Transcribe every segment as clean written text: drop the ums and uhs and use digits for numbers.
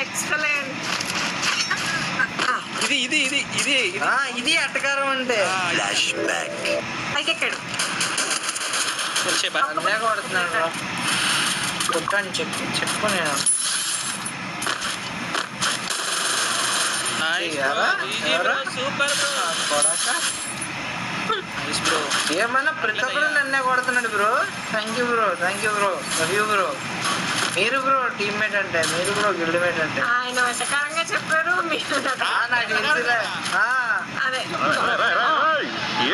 Excellent. ఇది అట్టకారం అంటే flash back. పైకి ఎక్కాడు. అన్నే కొడుతున్నాడు కొట్టని చెప్పు నేను సూపర్ బ్రో. ఏమన్నా ప్రతి ఒక్కరు నన్నే కొడుతున్నాడు bro. Thank you bro love you bro. మీరు బ్రో టీమ్మేట్ అంటే, మీరు బ్రో గిల్డ్మేట్ అంటే. ఆయన వెటకారంగా చెప్పారు మీరు నాకు తెలుసులే. అదే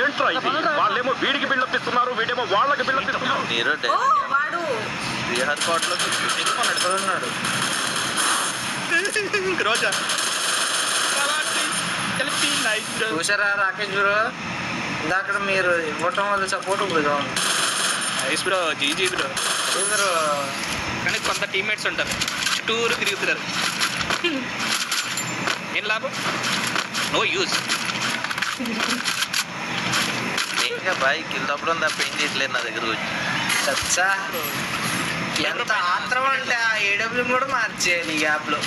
ఏంట్రా ఇది? వాళ్ళేమో వీడికి బిల్డప్ ఇస్తున్నారు, వీడేమో వాళ్ళకి బిల్డప్ ఇస్తున్నారు. మీరు ఓ వాడు బీహార్ కోట్ లో ఉన్నాడు. రోజా చూసారా రాకేష్ బ్రో, ఇందాక మీరు ఇవ్వటం వల్ల support bro. Nice bro, GG bro. Bro కానీ కొంత టీమ్మేట్స్ ఉంటారు చుట్టూరు తిరుగుతున్నారు. ఏం లాభం? No use. ఇంకా బాయ్ కిందప్పుడు తప్ప ఏం చేయట్లేదు నా దగ్గర వచ్చి. చచ్చా ఎంత ఆత్రం అంటే ఆ ఏడబ్ల్యూ కూడా మార్చేయాలి ఈ గ్యాప్ లో.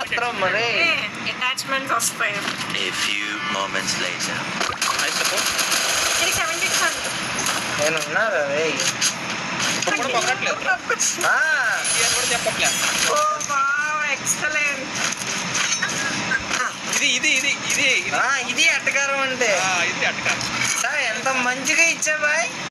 ఆత్రం మరి అటాచ్మెంట్స్ వస్తాయి. A few moments later. Nice support. ఇది 70%. నేను ఉన్నా రే. కూడా పొగరట్లేదు. ఇది కూడా చెప్పట్లేదు. ఓ వావ్ ఎక్సలెంట్. ఇది అట్టకారం అంటే ఇది అట్టగా సార్ ఎంత మంచిగా ఇచ్చా బాయ్.